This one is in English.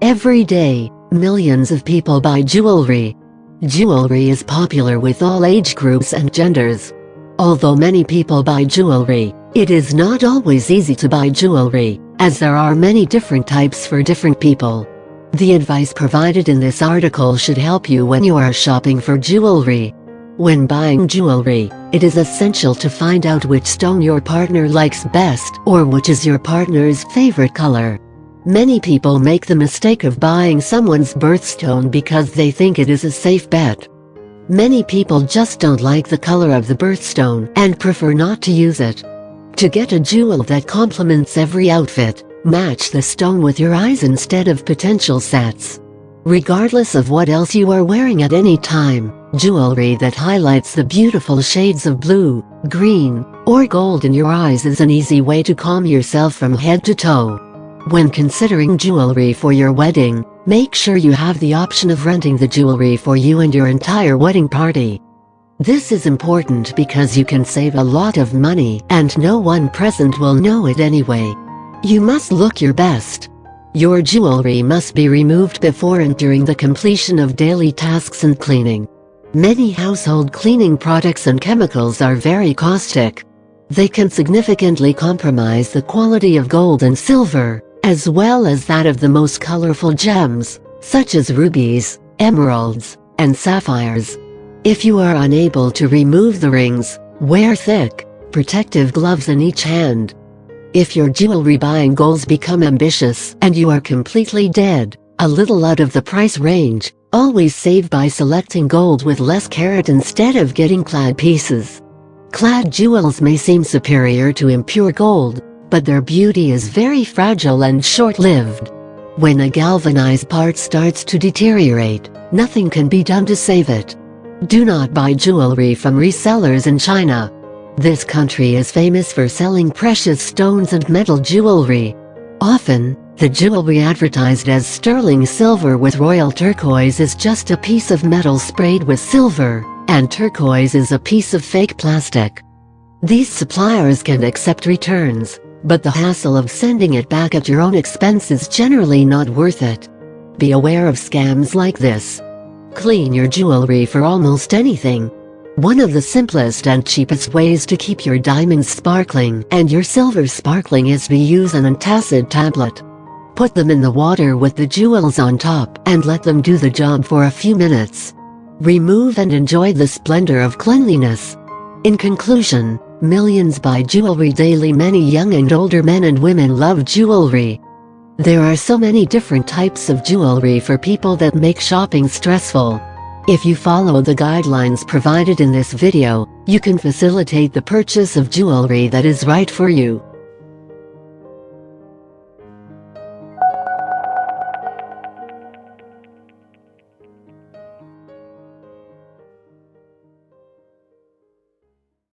Every day, millions of people buy jewelry. Jewelry is popular with all age groups and genders. Although many people buy jewelry, it is not always easy to buy jewelry, as there are many different types for different people. The advice provided in this article should help you when you are shopping for jewelry. When buying jewelry, it is essential to find out which stone your partner likes best or which is your partner's favorite color. Many people make the mistake of buying someone's birthstone because they think it is a safe bet. Many people just don't like the color of the birthstone and prefer not to use it. To get a jewel that complements every outfit, match the stone with your eyes instead of potential sets. Regardless of what else you are wearing at any time, jewelry that highlights the beautiful shades of blue, green, or gold in your eyes is an easy way to calm yourself from head to toe. When considering jewelry for your wedding, make sure you have the option of renting the jewelry for you and your entire wedding party. This is important because you can save a lot of money and no one present will know it anyway. You must look your best. Your jewelry must be removed before and during the completion of daily tasks and cleaning. Many household cleaning products and chemicals are very caustic. They can significantly compromise the quality of gold and silver, as well as that of the most colorful gems, such as rubies, emeralds, and sapphires. If you are unable to remove the rings, wear thick, protective gloves in each hand. If your jewelry buying goals become ambitious and you are completely dead, a little out of the price range, always save by selecting gold with less carat instead of getting clad pieces. Clad jewels may seem superior to impure gold, but their beauty is very fragile and short-lived. When a galvanized part starts to deteriorate, nothing can be done to save it. Do not buy jewelry from resellers in China. This country is famous for selling precious stones and metal jewelry. Often, the jewelry advertised as sterling silver with royal turquoise is just a piece of metal sprayed with silver, and turquoise is a piece of fake plastic. These suppliers can accept returns, but the hassle of sending it back at your own expense is generally not worth it. Be aware of scams like this. Clean your jewelry for almost anything. One of the simplest and cheapest ways to keep your diamonds sparkling and your silver sparkling is to use an antacid tablet. Put them in the water with the jewels on top and let them do the job for a few minutes. Remove and enjoy the splendor of cleanliness. In conclusion, millions buy jewelry daily. Many young and older men and women love jewelry. There are so many different types of jewelry for people that make shopping stressful. If you follow the guidelines provided in this video, you can facilitate the purchase of jewelry that is right for you.